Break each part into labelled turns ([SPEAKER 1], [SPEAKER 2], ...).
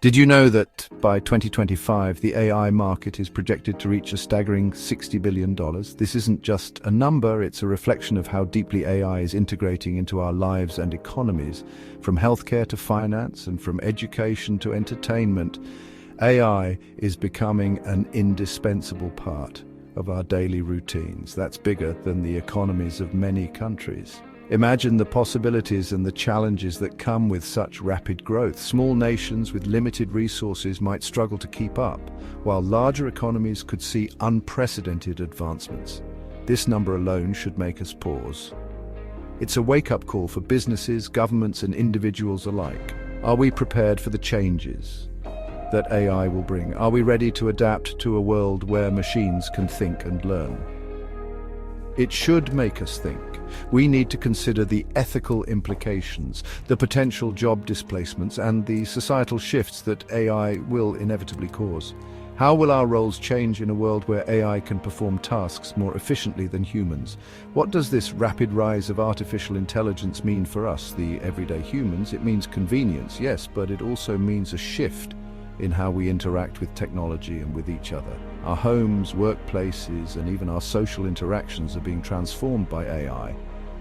[SPEAKER 1] Did you know that by 2025, the AI market is projected to reach a staggering $60 billion? This isn't just a number, it's a reflection of how deeply AI is integrating into our lives and economies. From healthcare to finance and from education to entertainment, AI is becoming an indispensable part of our daily routines. That's bigger than the economies of many countries. Imagine the possibilities and the challenges that come with such rapid growth. Small nations with limited resources might struggle to keep up, while larger economies could see unprecedented advancements. This number alone should make us pause. It's a wake-up call for businesses, governments, and individuals alike. Are we prepared for the changes that AI will bring? Are we ready to adapt to a world where machines can think and learn? It should make us think. We need to consider the ethical implications, the potential job displacements, and the societal shifts that AI will inevitably cause. How will our roles change in a world where AI can perform tasks more efficiently than humans? What does this rapid rise of artificial intelligence mean for us, the everyday humans? It means convenience, yes, but it also means a shift in how we interact with technology and with each other. Our homes, workplaces, and even our social interactions are being transformed by AI.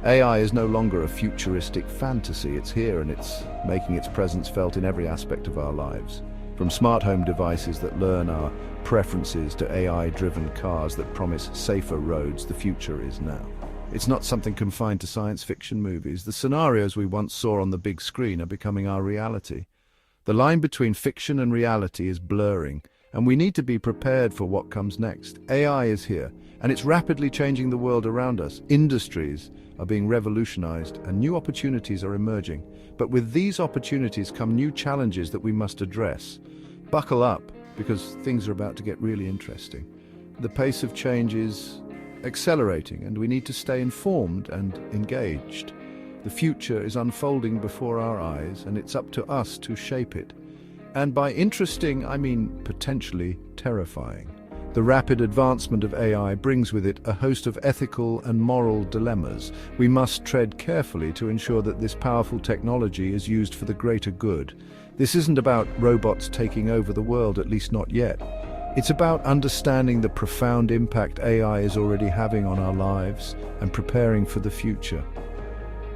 [SPEAKER 1] AI is no longer a futuristic fantasy. It's here and it's making its presence felt in every aspect of our lives. From smart home devices that learn our preferences to AI-driven cars that promise safer roads, the future is now. It's not something confined to science fiction movies. The scenarios we once saw on the big screen are becoming our reality. The line between fiction and reality is blurring, and we need to be prepared for what comes next. AI is here, and it's rapidly changing the world around us. Industries are being revolutionized, and new opportunities are emerging. But with these opportunities come new challenges that we must address. Buckle up, because things are about to get really interesting. The pace of change is accelerating, and we need to stay informed and engaged. The future is unfolding before our eyes, and it's up to us to shape it. And by interesting, I mean potentially terrifying. The rapid advancement of AI brings with it a host of ethical and moral dilemmas. We must tread carefully to ensure that this powerful technology is used for the greater good. This isn't about robots taking over the world, at least not yet. It's about understanding the profound impact AI is already having on our lives and preparing for the future.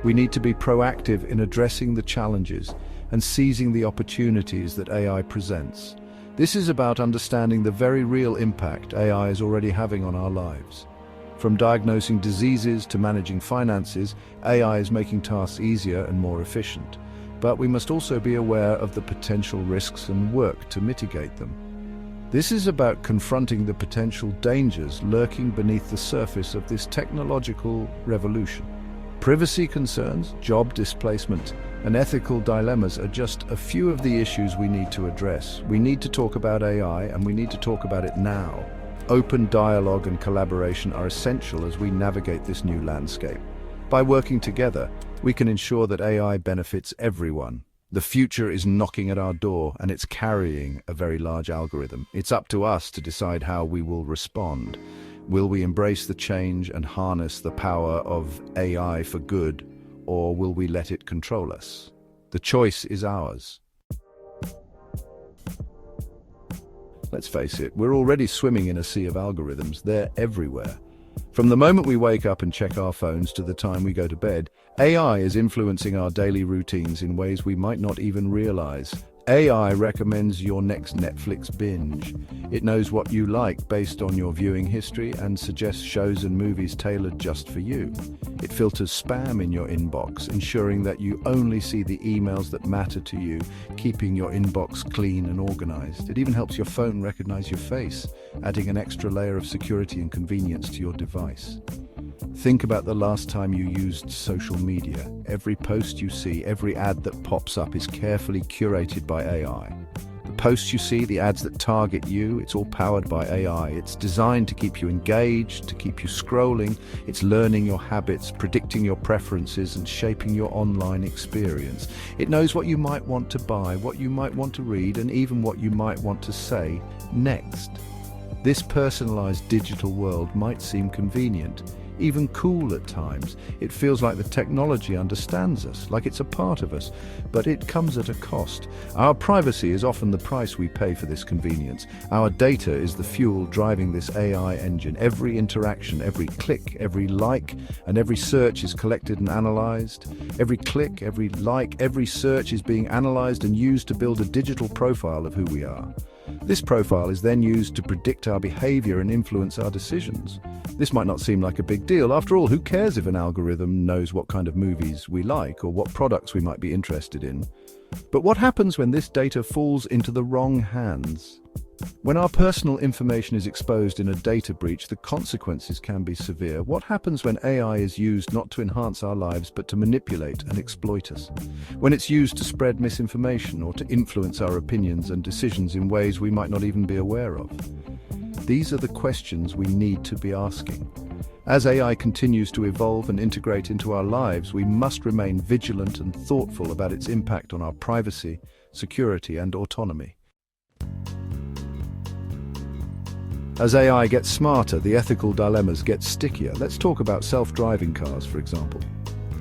[SPEAKER 1] We need to be proactive in addressing the challenges and seizing the opportunities that AI presents. This is about understanding the very real impact AI is already having on our lives. From diagnosing diseases to managing finances, AI is making tasks easier and more efficient. But we must also be aware of the potential risks and work to mitigate them. This is about confronting the potential dangers lurking beneath the surface of this technological revolution. Privacy concerns, job displacement, and ethical dilemmas are just a few of the issues we need to address. We need to talk about AI, and we need to talk about it now. Open dialogue and collaboration are essential as we navigate this new landscape. By working together, we can ensure that AI benefits everyone. The future is knocking at our door, and it's carrying a very large algorithm. It's up to us to decide how we will respond. Will we embrace the change and harness the power of AI for good, or will we let it control us? The choice is ours. Let's face it, we're already swimming in a sea of algorithms. They're everywhere. From the moment we wake up and check our phones to the time we go to bed, AI is influencing our daily routines in ways we might not even realize. AI recommends your next Netflix binge. It knows what you like based on your viewing history and suggests shows and movies tailored just for you. It filters spam in your inbox, ensuring that you only see the emails that matter to you, keeping your inbox clean and organized. It even helps your phone recognize your face, adding an extra layer of security and convenience to your device. Think about the last time you used social media. Every post you see, every ad that pops up is carefully curated by AI. The posts you see, the ads that target you, it's all powered by AI. It's designed to keep you engaged, to keep you scrolling. It's learning your habits, predicting your preferences, and shaping your online experience. It knows what you might want to buy, what you might want to read, and even what you might want to say next. This personalized digital world might seem convenient. even cool at times. It feels like the technology understands us, like it's a part of us, but it comes at a cost. Our privacy is often the price we pay for this convenience. Our data is the fuel driving this AI engine. Every interaction, every click, every like, and every search is collected and analyzed. Every click, every like, every search is being analyzed and used to build a digital profile of who we are. This profile is then used to predict our behavior and influence our decisions. This might not seem like a big deal. After all, who cares if an algorithm knows what kind of movies we like or what products we might be interested in? But what happens when this data falls into the wrong hands? When our personal information is exposed in a data breach, the consequences can be severe. What happens when AI is used not to enhance our lives but to manipulate and exploit us? When it's used to spread misinformation or to influence our opinions and decisions in ways we might not even be aware of? These are the questions we need to be asking. As AI continues to evolve and integrate into our lives, we must remain vigilant and thoughtful about its impact on our privacy, security, and autonomy. As AI gets smarter, the ethical dilemmas get stickier. Let's talk about self-driving cars, for example.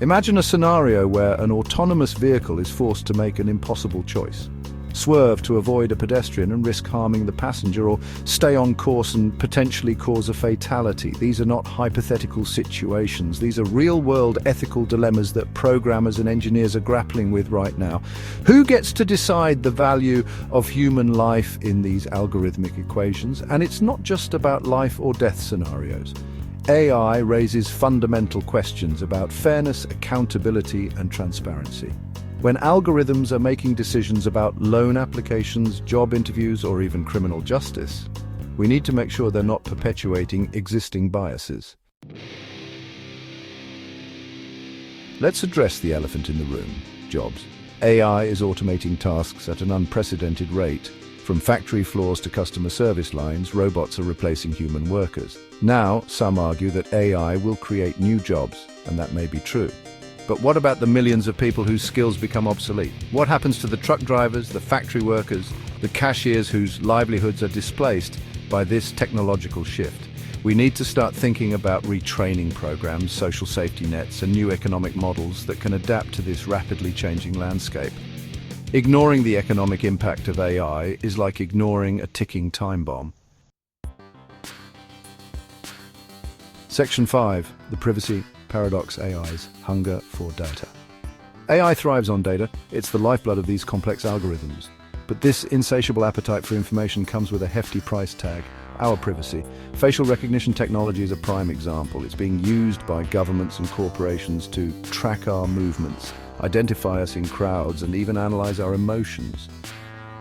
[SPEAKER 1] Imagine a scenario where an autonomous vehicle is forced to make an impossible choice. Swerve to avoid a pedestrian and risk harming the passenger, or stay on course and potentially cause a fatality. These are not hypothetical situations. These are real-world ethical dilemmas that programmers and engineers are grappling with right now. Who gets to decide the value of human life in these algorithmic equations? And it's not just about life or death scenarios. AI raises fundamental questions about fairness, accountability, and transparency. When algorithms are making decisions about loan applications, job interviews, or even criminal justice, we need to make sure they're not perpetuating existing biases. Let's address the elephant in the room: jobs. AI is automating tasks at an unprecedented rate. From factory floors to customer service lines, robots are replacing human workers. Now, some argue that AI will create new jobs, and that may be true. But what about the millions of people whose skills become obsolete? What happens to the truck drivers, the factory workers, the cashiers whose livelihoods are displaced by this technological shift? We need to start thinking about retraining programs, social safety nets, and new economic models that can adapt to this rapidly changing landscape. Ignoring the economic impact of AI is like ignoring a ticking time bomb. Section 5. The privacy paradox: AI's hunger for data. AI thrives on data. It's the lifeblood of these complex algorithms. But this insatiable appetite for information comes with a hefty price tag: our privacy. Facial recognition technology is a prime example. It's being used by governments and corporations to track our movements, identify us in crowds, and even analyze our emotions.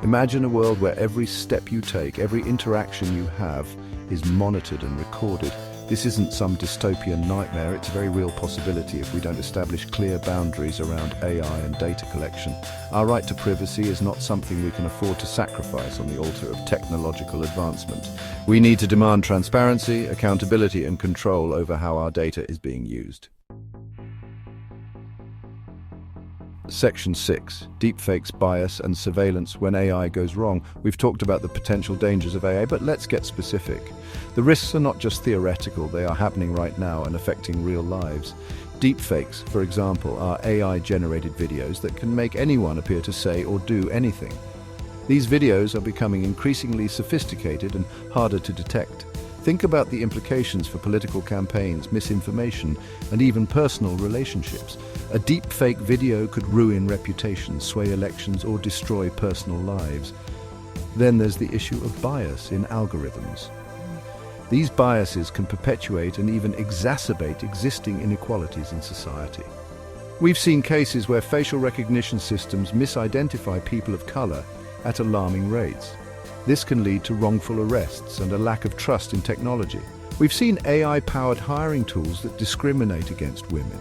[SPEAKER 1] Imagine a world where every step you take, every interaction you have, is monitored and recorded. This isn't some dystopian nightmare. It's a very real possibility if we don't establish clear boundaries around AI and data collection. Our right to privacy is not something we can afford to sacrifice on the altar of technological advancement. We need to demand transparency, accountability, and control over how our data is being used. Section 6. Deepfakes, bias, and surveillance when AI goes wrong. We've talked about the potential dangers of AI, but let's get specific. The risks are not just theoretical, they are happening right now and affecting real lives. Deepfakes, for example, are AI-generated videos that can make anyone appear to say or do anything. These videos are becoming increasingly sophisticated and harder to detect. Think about the implications for political campaigns, misinformation, and even personal relationships. A deepfake video could ruin reputations, sway elections, or destroy personal lives. Then there's the issue of bias in algorithms. These biases can perpetuate and even exacerbate existing inequalities in society. We've seen cases where facial recognition systems misidentify people of color at alarming rates. This can lead to wrongful arrests and a lack of trust in technology. We've seen AI-powered hiring tools that discriminate against women.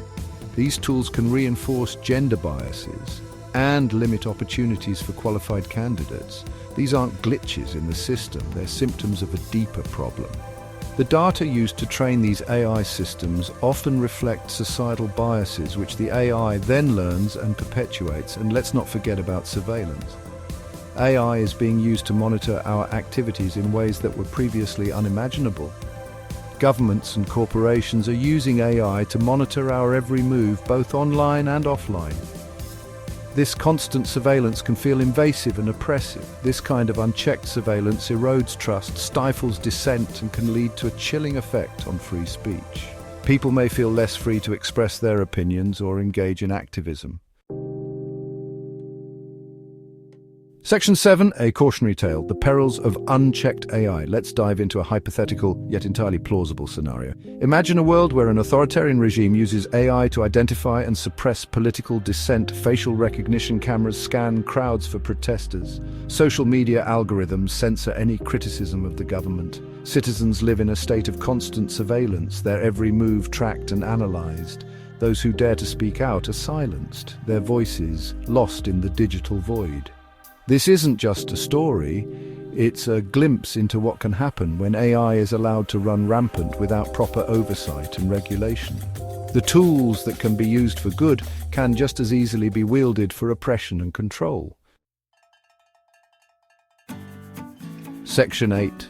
[SPEAKER 1] These tools can reinforce gender biases and limit opportunities for qualified candidates. These aren't glitches in the system, they're symptoms of a deeper problem. The data used to train these AI systems often reflect societal biases, which the AI then learns and perpetuates. And let's not forget about surveillance. AI is being used to monitor our activities in ways that were previously unimaginable. Governments and corporations are using AI to monitor our every move, both online and offline. This constant surveillance can feel invasive and oppressive. This kind of unchecked surveillance erodes trust, stifles dissent, and can lead to a chilling effect on free speech. People may feel less free to express their opinions or engage in activism. Section 7, a cautionary tale, the perils of unchecked AI. Let's dive into a hypothetical yet entirely plausible scenario. Imagine a world where an authoritarian regime uses AI to identify and suppress political dissent. Facial recognition cameras scan crowds for protesters. Social media algorithms censor any criticism of the government. Citizens live in a state of constant surveillance, their every move tracked and analyzed. Those who dare to speak out are silenced, their voices lost in the digital void. This isn't just a story, it's a glimpse into what can happen when AI is allowed to run rampant without proper oversight and regulation. The tools that can be used for good can just as easily be wielded for oppression and control. Section 8.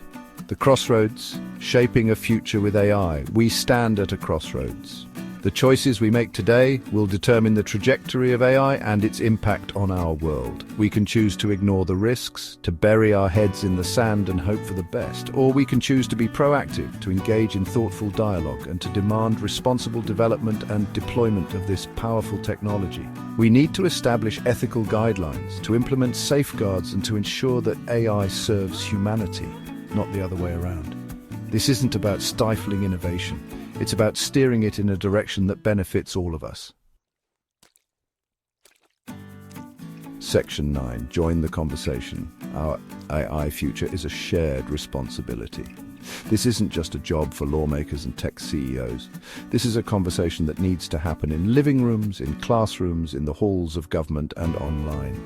[SPEAKER 1] The crossroads, shaping a future with AI. We stand at a crossroads. The choices we make today will determine the trajectory of AI and its impact on our world. We can choose to ignore the risks, to bury our heads in the sand and hope for the best, or we can choose to be proactive, to engage in thoughtful dialogue, and to demand responsible development and deployment of this powerful technology. We need to establish ethical guidelines, to implement safeguards, and to ensure that AI serves humanity, not the other way around. This isn't about stifling innovation. It's about steering it in a direction that benefits all of us. Section 9. Join the conversation. Our AI future is a shared responsibility. This isn't just a job for lawmakers and tech CEOs. This is a conversation that needs to happen in living rooms, in classrooms, in the halls of government and online.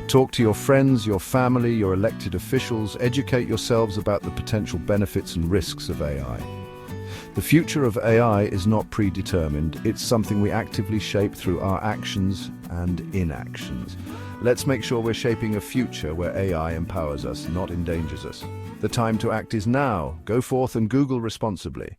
[SPEAKER 1] Talk to your friends, your family, your elected officials. Educate yourselves about the potential benefits and risks of AI. The future of AI is not predetermined. It's something we actively shape through our actions and inactions. Let's make sure we're shaping a future where AI empowers us, not endangers us. The time to act is now. Go forth and Google responsibly.